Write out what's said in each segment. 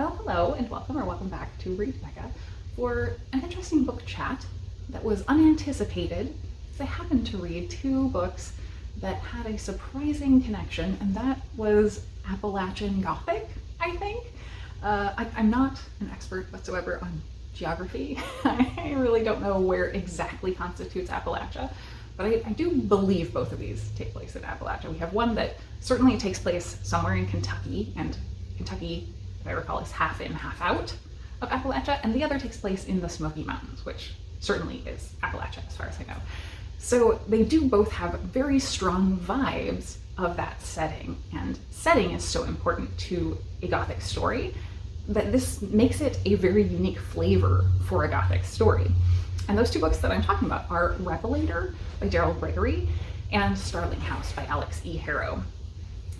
Well, hello and welcome back to Read Becca for an interesting book chat that was unanticipated because I happened to read two books that had a surprising connection, and that was Appalachian Gothic, I think. I'm not an expert whatsoever on geography. I really don't know where exactly constitutes Appalachia, but I do believe both of these take place in Appalachia. We have one that certainly takes place somewhere in Kentucky, and Kentucky, if I recall, is half in, half out of Appalachia, and the other takes place in the Smoky Mountains, which certainly is Appalachia as far as I know. So they do both have very strong vibes of that setting, and setting is so important to a Gothic story that this makes it a very unique flavor for a Gothic story. And those two books that I'm talking about are Revelator by Daryl Gregory and Starling by Alex E. Harrow.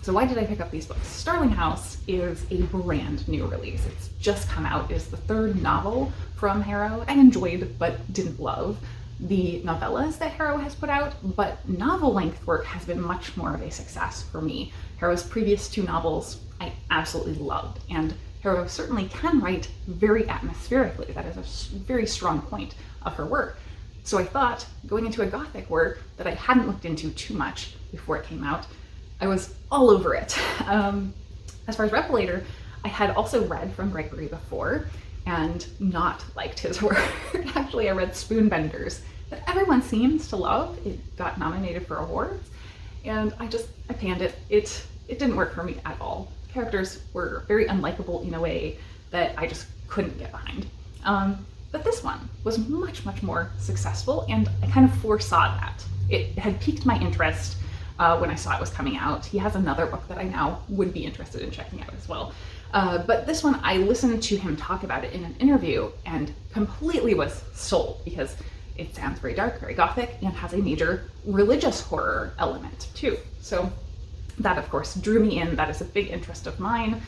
So why did I pick up these books? Starling is a brand new release. It's just come out. It's the third novel from Harrow. I enjoyed but didn't love the novellas that Harrow has put out, but novel-length work has been much more of a success for me. Harrow's previous two novels I absolutely loved, and Harrow certainly can write very atmospherically. That is a very strong point of her work. So I thought, going into a Gothic work that I hadn't looked into too much before it came out, I was all over it. As far as Revelator, I had also read from Gregory before and not liked his work. Actually, I read Spoonbenders that everyone seems to love. It got nominated for awards, and I panned it. It didn't work for me at all. Characters were very unlikable in a way that I just couldn't get behind. But this one was much, much more successful, and I kind of foresaw that. It had piqued my interest when I saw it was coming out. He has another book that I now would be interested in checking out as well. But this one, I listened to him talk about it in an interview and completely was sold because it sounds very dark, very Gothic, and has a major religious horror element too. So that, of course, drew me in. That is a big interest of mine,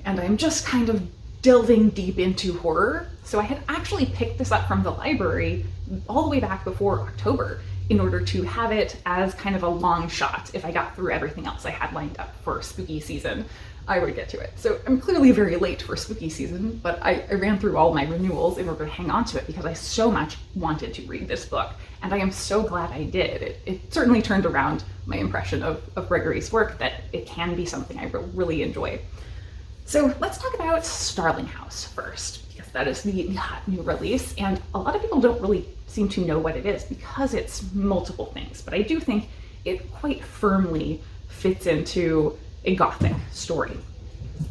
and I'm just kind of delving deep into horror. So I had actually picked this up from the library all the way back before October in order to have it as kind of a long shot. If I got through everything else I had lined up for spooky season, I would get to it. So I'm clearly very late for spooky season, but I ran through all my renewals in order to hang on to it because I so much wanted to read this book, and I am so glad I did. It certainly turned around my impression of Gregory's work, that it can be something I really enjoy. So let's talk about Starling first, because that is the hot new release, and a lot of people don't really seem to know what it is because it's multiple things, but I do think it quite firmly fits into a Gothic story.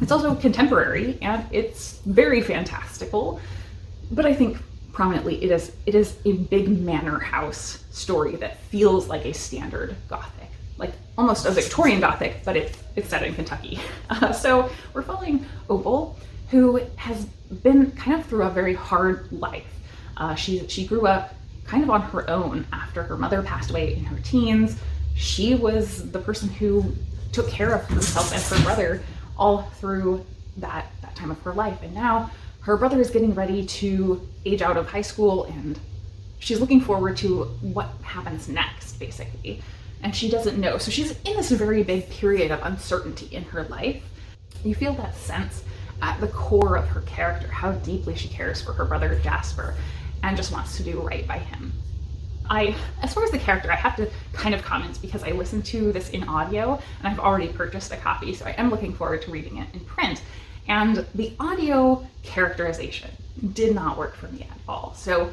It's also contemporary and it's very fantastical, but I think prominently it is a big manor house story that feels like a standard Gothic, like almost a Victorian Gothic, but it's set in Kentucky. So we're following Opal, who has been kind of through a very hard life. She grew up kind of on her own after her mother passed away in her teens. She was the person who took care of herself and her brother all through that time of her life. And now her brother is getting ready to age out of high school, and she's looking forward to what happens next, basically. And she doesn't know. So she's in this very big period of uncertainty in her life. You feel that sense at the core of her character, how deeply she cares for her brother Jasper and just wants to do right by him. As far as the character, I have to kind of comment because I listened to this in audio and I've already purchased a copy, so I am looking forward to reading it in print. And the audio characterization did not work for me at all. So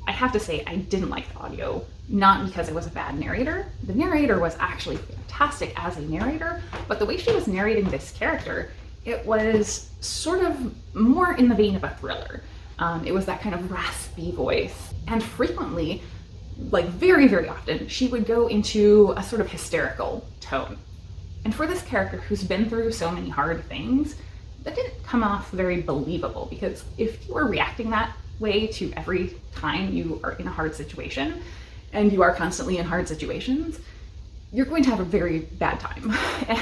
I have to say I didn't like the audio, not because it was a bad narrator. The narrator was actually fantastic as a narrator, but the way she was narrating this character, it was sort of more in the vein of a thriller. It was that kind of raspy voice, and frequently, like very, very often, she would go into a sort of hysterical tone. And for this character who's been through so many hard things, that didn't come off very believable, because if you were reacting that way to every time you are in a hard situation, and you are constantly in hard situations, you're going to have a very bad time.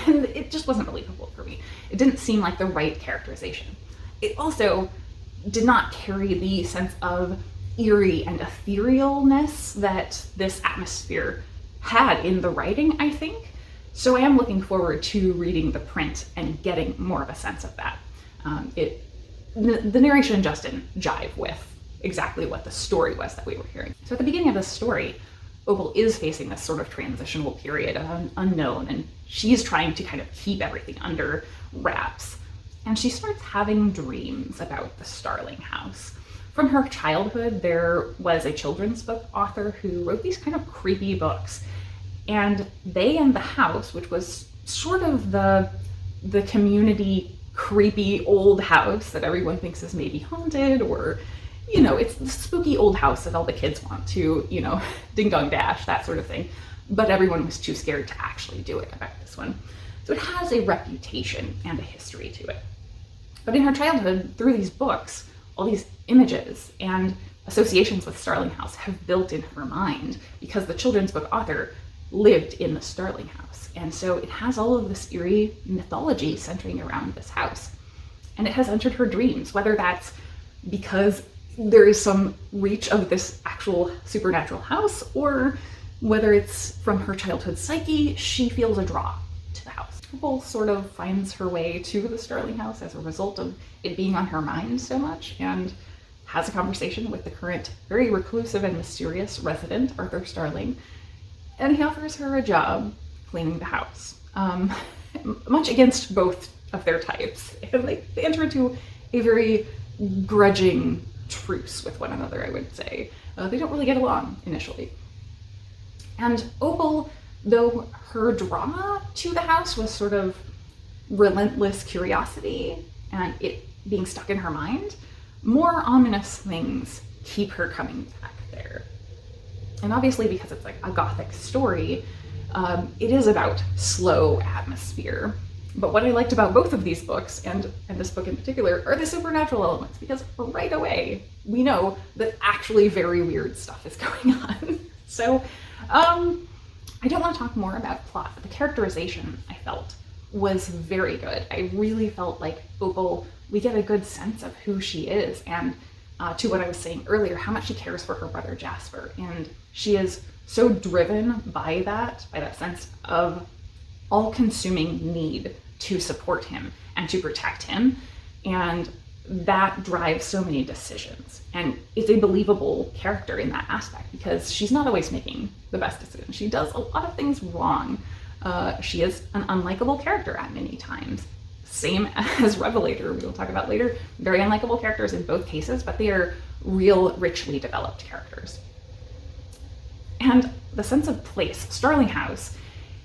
And it just wasn't believable for me. It didn't seem like the right characterization. It also did not carry the sense of eerie and etherealness that this atmosphere had in the writing, I think. So I am looking forward to reading the print and getting more of a sense of that. It the narration just didn't jive with exactly what the story was that we were hearing. So at the beginning of the story, Opal is facing this sort of transitional period of unknown, and she's trying to kind of keep everything under wraps. And she starts having dreams about the Starling house. From her childhood, there was a children's book author who wrote these kind of creepy books. And they and the house, which was sort of the community creepy old house that everyone thinks is maybe haunted, or, you know, it's the spooky old house that all the kids want to, you know, ding dong dash, that sort of thing. But everyone was too scared to actually do it about this one. So it has a reputation and a history to it. But in her childhood, through these books, all these images and associations with Starling House have built in her mind because the children's book author lived in the Starling House. And so it has all of this eerie mythology centering around this house. And it has entered her dreams, whether that's because there is some reach of this actual supernatural house, or whether it's from her childhood psyche, she feels a draw to the house. Opal sort of finds her way to the Starling house as a result of it being on her mind so much, and has a conversation with the current very reclusive and mysterious resident, Arthur Starling, and he offers her a job cleaning the house, much against both of their types. And they enter into a very grudging truce with one another, I would say. They don't really get along initially. And Opal, though her draw to the house was sort of relentless curiosity and it being stuck in her mind, more ominous things keep her coming back there. And obviously, because it's like a Gothic story, it is about slow atmosphere. But what I liked about both of these books, and this book in particular, are the supernatural elements, because right away we know that actually very weird stuff is going on. So I don't want to talk more about plot, but the characterization, I felt, was very good. I really felt like Opal, we get a good sense of who she is, and to what I was saying earlier, how much she cares for her brother Jasper. And she is so driven by that sense of all-consuming need to support him and to protect him. And that drives so many decisions. And it's a believable character in that aspect because she's not always making the best decisions. She does a lot of things wrong. She is an unlikable character at many times. Same as Revelator, we will talk about later. Very unlikable characters in both cases, but they are real, richly developed characters. And the sense of place, Starling House,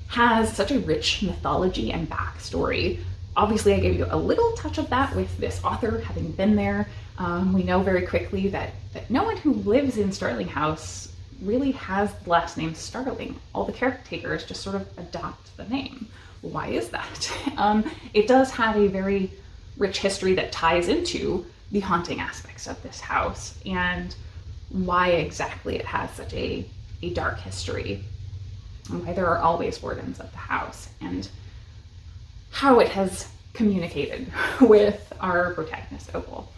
has such a rich mythology and backstory. Obviously, I gave you a little touch of that with this author having been there. We know very quickly that no one who lives in Starling House really has the last name Starling. All the caretakers just sort of adopt the name. Why is that? It does have a very rich history that ties into the haunting aspects of this house and why exactly it has such a dark history, and why there are always wardens of the house, and how it has communicated with our protagonist, Opal.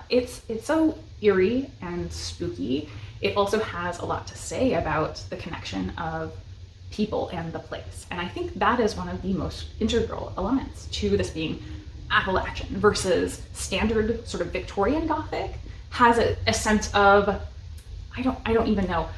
It's so eerie and spooky. It also has a lot to say about the connection of people and the place. And I think that is one of the most integral elements to this being Appalachian versus standard sort of Victorian Gothic. Has a sense of, I don't even know.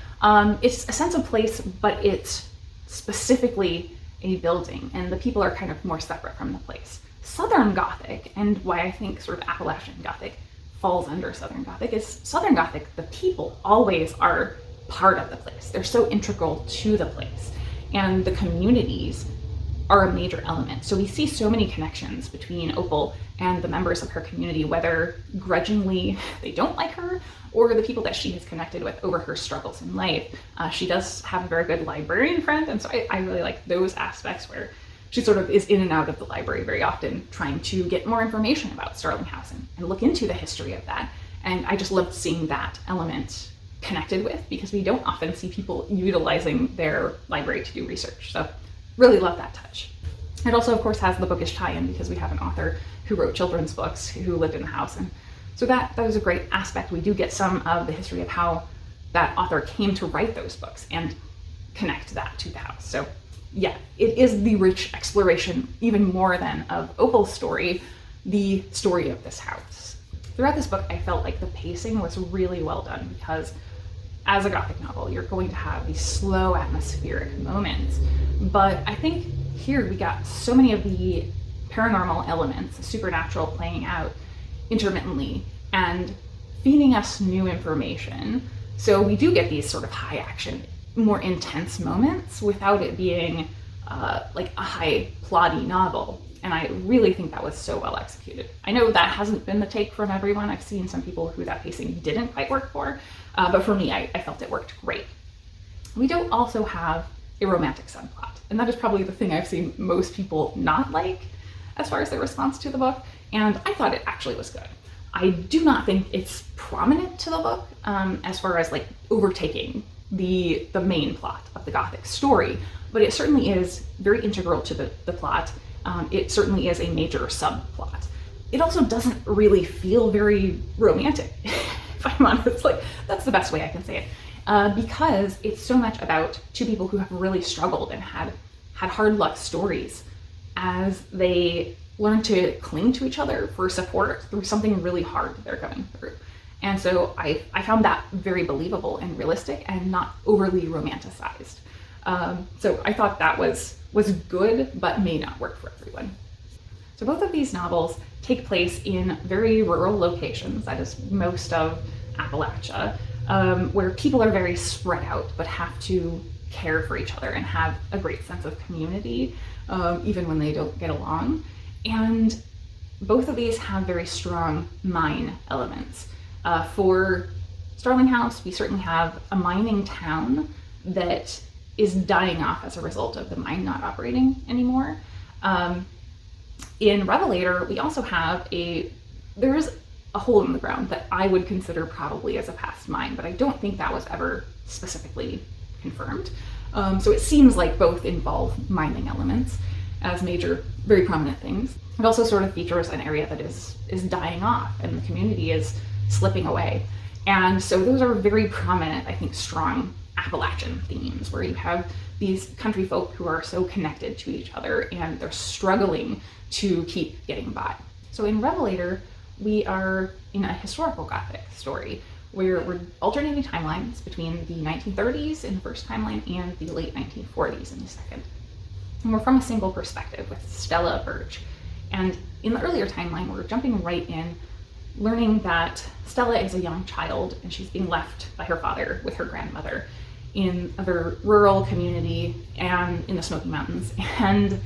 It's a sense of place, but it's specifically a building, and the people are kind of more separate from the place. Southern Gothic, and why I think sort of Appalachian Gothic falls under Southern Gothic, is Southern Gothic, the people always are part of the place. They're so integral to the place, and the communities are a major element. So we see so many connections between Opal and the members of her community, whether grudgingly they don't like her, or the people that she has connected with over her struggles in life. She does have a very good librarian friend, and so I really like those aspects where she sort of is in and out of the library very often, trying to get more information about Starling House and look into the history of that. And I just loved seeing that element connected with, because we don't often see people utilizing their library to do research. So really love that touch. It also, of course, has the bookish tie-in because we have an author who wrote children's books who lived in the house. And so that was a great aspect. We do get some of the history of how that author came to write those books and connect that to the house. So yeah, it is the rich exploration, even more than of Opal's story, the story of this house. Throughout this book, I felt like the pacing was really well done because as a Gothic novel, you're going to have these slow atmospheric moments. But I think here we got so many of the paranormal elements, the supernatural playing out intermittently and feeding us new information. So we do get these sort of high action, more intense moments without it being like a high plotty novel. And I really think that was so well executed. I know that hasn't been the take from everyone. I've seen some people who that pacing didn't quite work for, but for me, I felt it worked great. We do also have a romantic subplot, and that is probably the thing I've seen most people not like as far as their response to the book, and I thought it actually was good. I do not think it's prominent to the book as far as like overtaking the main plot of the Gothic story, but it certainly is very integral to the plot. It certainly is a major subplot. It also doesn't really feel very romantic, if I'm honest. Like, that's the best way I can say it, because it's so much about two people who have really struggled and had hard luck stories as they learn to cling to each other for support through something really hard they're going through. And so I found that very believable and realistic and not overly romanticized. So I thought that was good, but may not work for everyone. So both of these novels take place in very rural locations, that is most of Appalachia, where people are very spread out, but have to care for each other and have a great sense of community, even when they don't get along. And both of these have very strong mine elements. For Starling House, we certainly have a mining town that is dying off as a result of the mine not operating anymore. In Revelator, we also have there is a hole in the ground that I would consider probably as a past mine, but I don't think that was ever specifically confirmed. So it seems like both involve mining elements as major, very prominent things. It also sort of features an area that is dying off and the community is slipping away. And so those are very prominent, I think, strong Appalachian themes where you have these country folk who are so connected to each other and they're struggling to keep getting by. So in Revelator, we are in a historical Gothic story where we're alternating timelines between the 1930s in the first timeline and the late 1940s in the second. And we're from a single perspective with Stella Birch. And in the earlier timeline, we're jumping right in, learning that Stella is a young child and she's being left by her father with her grandmother in a very rural community and in the Smoky Mountains. And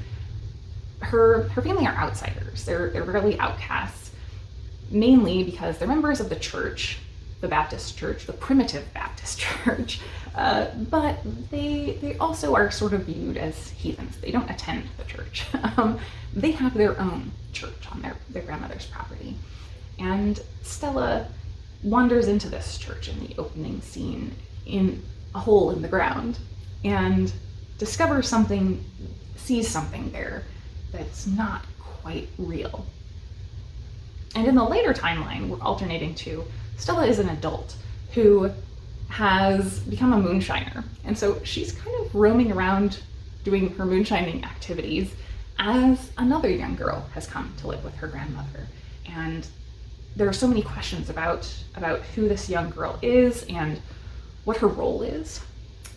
her family are outsiders. They're really outcasts, mainly because they're members of the church, the Baptist church, the primitive Baptist church, but they also are sort of viewed as heathens. They don't attend the church. They have their own church on their grandmother's property. And Stella wanders into this church in the opening scene in a hole in the ground and discovers something, sees something there that's not quite real. And in the later timeline, we're alternating to Stella is an adult who has become a moonshiner. And so she's kind of roaming around doing her moonshining activities as another young girl has come to live with her grandmother. And there are so many questions about who this young girl is and what her role is.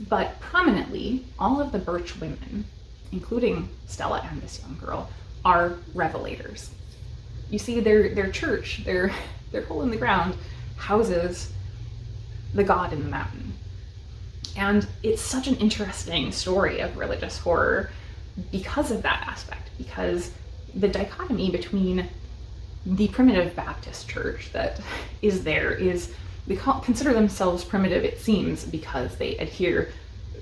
But prominently, all of the Birch women, including Stella and this young girl, are revelators. You see, their church, their hole in the ground, houses the god in the mountain. And it's such an interesting story of religious horror because of that aspect, because the dichotomy between the primitive Baptist church that is there is, they consider themselves primitive, it seems, because they adhere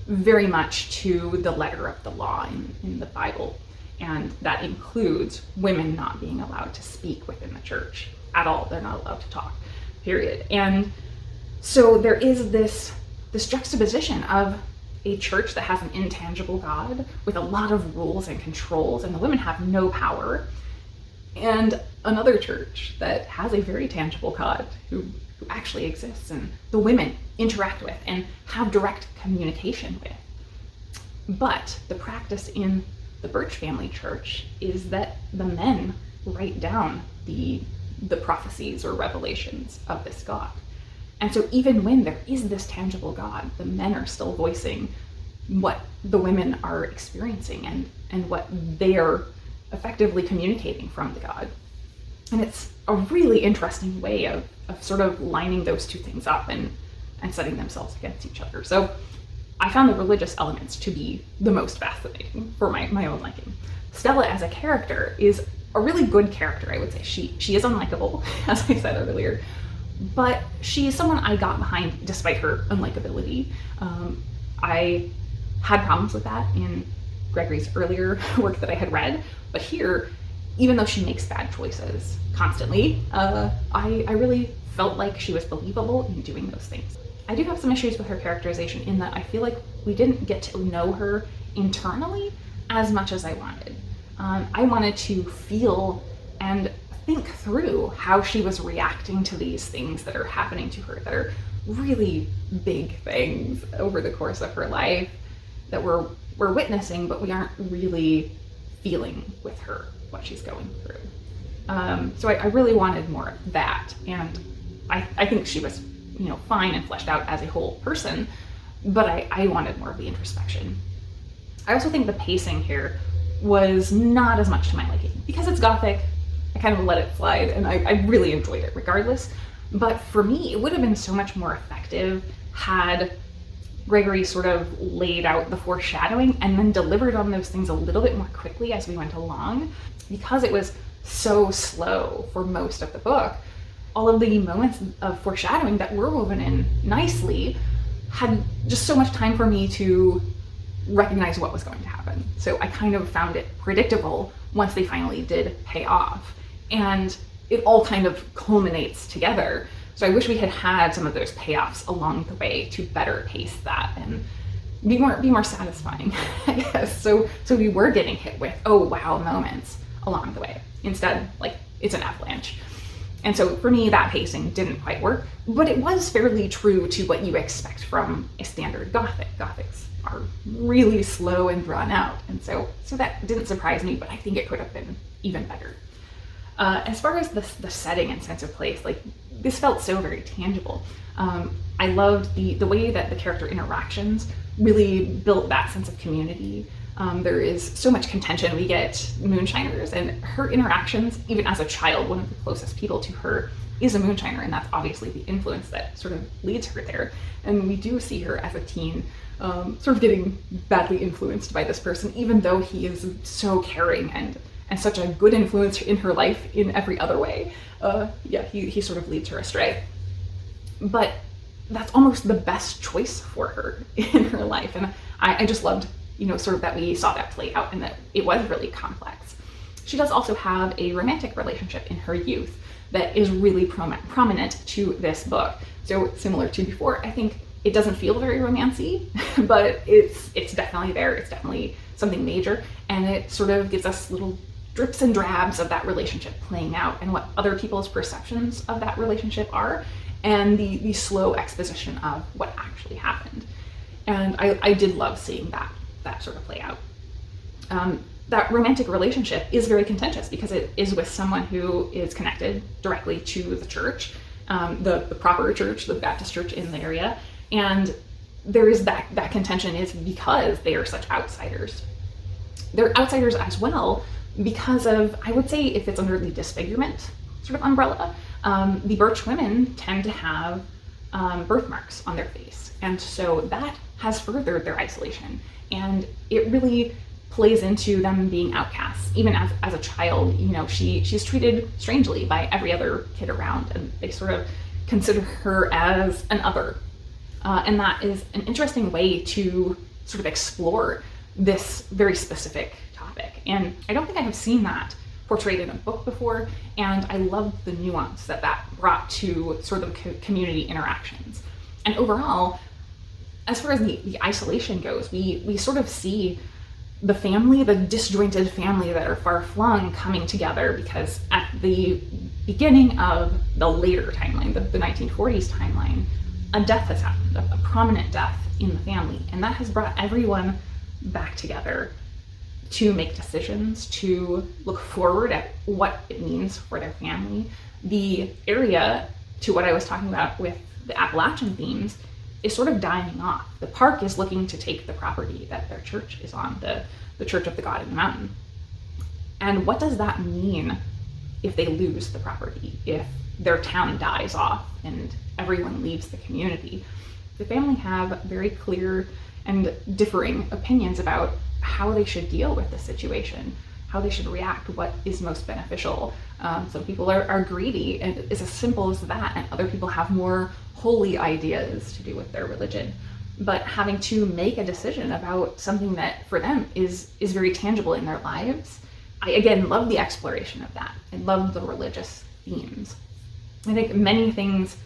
very much to the letter of the law in the Bible. And that includes women not being allowed to speak within the church at all. They're not allowed to talk, period. And so there is this juxtaposition of a church that has an intangible God with a lot of rules and controls, and the women have no power, and another church that has a very tangible God who actually exists and the women interact with and have direct communication with. But the practice in the Birch family church is that the men write down the prophecies or revelations of this God. And so even when there is this tangible God, the men are still voicing what the women are experiencing and what they're effectively communicating from the God. And it's a really interesting way of sort of lining those two things up and setting themselves against each other. So I found the religious elements to be the most fascinating for my own liking. Stella as a character is a really good character, I would say. She is unlikable, as I said earlier, but she is someone I got behind despite her unlikability. I had problems with that in Gregory's earlier work that I had read, but here, even though she makes bad choices constantly, I really felt like she was believable in doing those things. I do have some issues with her characterization in that I feel like we didn't get to know her internally as much as I wanted. I wanted to feel and think through how she was reacting to these things that are happening to her, that are really big things over the course of her life that we're witnessing, but we aren't really feeling with her what she's going through. So I really wanted more of that, and I think she was, fine and fleshed out as a whole person, but I wanted more of the introspection. I also think the pacing here was not as much to my liking. Because it's Gothic, I kind of let it slide, and I really enjoyed it regardless. But for me, it would have been so much more effective had Gregory sort of laid out the foreshadowing and then delivered on those things a little bit more quickly as we went along. Because it was so slow for most of the book, all of the moments of foreshadowing that were woven in nicely had just so much time for me to recognize what was going to happen. So I kind of found it predictable once they finally did pay off. And it all kind of culminates together. So I wish we had had some of those payoffs along the way to better pace that and be more satisfying, I guess. So we were getting hit with, oh wow, moments along the way. Instead, like, it's an avalanche. And so for me, that pacing didn't quite work, but it was fairly true to what you expect from a standard Gothic. Gothics are really slow and drawn out. And so that didn't surprise me, but I think it could have been even better. As far as the setting and sense of place, like, this felt so very tangible. I loved the way that the character interactions really built that sense of community. There is so much contention. We get moonshiners, and her interactions, even as a child, one of the closest people to her is a moonshiner, and that's obviously the influence that sort of leads her there. And we do see her as a teen sort of getting badly influenced by this person, even though he is so caring and such a good influence in her life in every other way. He sort of leads her astray. But that's almost the best choice for her in her life. And I just loved, sort of that we saw that play out and that it was really complex. She does also have a romantic relationship in her youth that is really prominent to this book. So similar to before, I think it doesn't feel very romancy, but it's definitely there. It's definitely something major, and it sort of gives us little drips and drabs of that relationship playing out and what other people's perceptions of that relationship are, and the slow exposition of what actually happened. And I did love seeing that sort of play out. That romantic relationship is very contentious because it is with someone who is connected directly to the church, the proper church, the Baptist church in the area. And there is that contention is because they are such outsiders. They're outsiders as well because of, I would say, if it's under the disfigurement sort of umbrella, the Birch women tend to have birthmarks on their face. And so that has furthered their isolation. And it really plays into them being outcasts. Even as a child, she's treated strangely by every other kid around, and they sort of consider her as an other. And that is an interesting way to sort of explore this very specific topic. And I don't think I have seen that portrayed in a book before, and I loved the nuance that brought to sort of community interactions. And overall, as far as the isolation goes, we sort of see the family, the disjointed family that are far flung, coming together because at the beginning of the later timeline, the 1940s timeline, a death has happened, a prominent death in the family, and that has brought everyone back together to make decisions, to look forward at what it means for their family. The area, to what I was talking about with the Appalachian themes, is sort of dying off. The park is looking to take the property that their church is on, the Church of the God in the Mountain. And what does that mean if they lose the property, if their town dies off and everyone leaves the community? The family have very clear and differing opinions about how they should deal with the situation, how they should react, what is most beneficial. Some people are greedy, and it's as simple as that, and other people have more holy ideas to do with their religion. But having to make a decision about something that for them is very tangible in their lives, I again love the exploration of that. I love the religious themes. I think many things,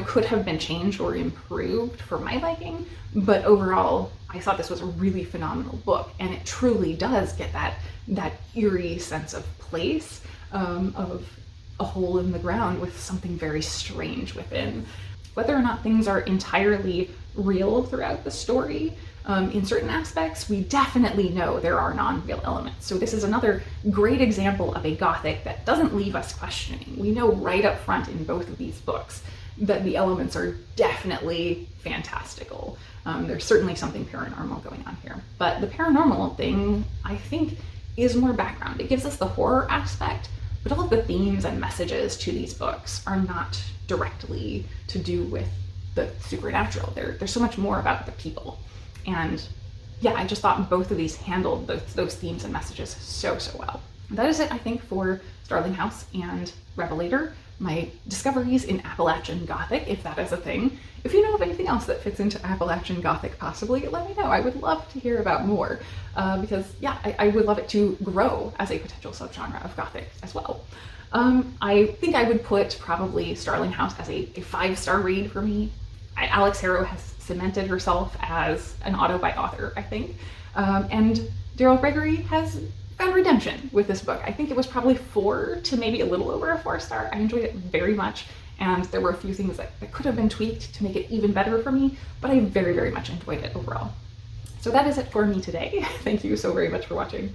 could have been changed or improved for my liking, but overall, I thought this was a really phenomenal book, and it truly does get that eerie sense of place, of a hole in the ground with something very strange within. Whether or not things are entirely real throughout the story, in certain aspects, we definitely know there are non-real elements. So this is another great example of a Gothic that doesn't leave us questioning. We know right up front in both of these books that the elements are definitely fantastical. There's certainly something paranormal going on here. But the paranormal thing, I think, is more background. It gives us the horror aspect, but all of the themes and messages to these books are not directly to do with the supernatural. They're so much more about the people. And yeah, I just thought both of these handled those themes and messages so well. That is it, I think, for Starling House and Revelator, my discoveries in Appalachian Gothic, if that is a thing. If you know of anything else that fits into Appalachian Gothic possibly, let me know. I would love to hear about more, because yeah, I would love it to grow as a potential subgenre of Gothic as well. I think I would put probably Starling House as a 5-star read for me. Alex Harrow has cemented herself as an auto-buy author, I think. And Daryl Gregory has found redemption with this book. I think it was probably 4 to maybe a little over a 4-star. I enjoyed it very much, and there were a few things that could have been tweaked to make it even better for me, but I very much enjoyed it overall. So that is it for me today. Thank you so very much for watching.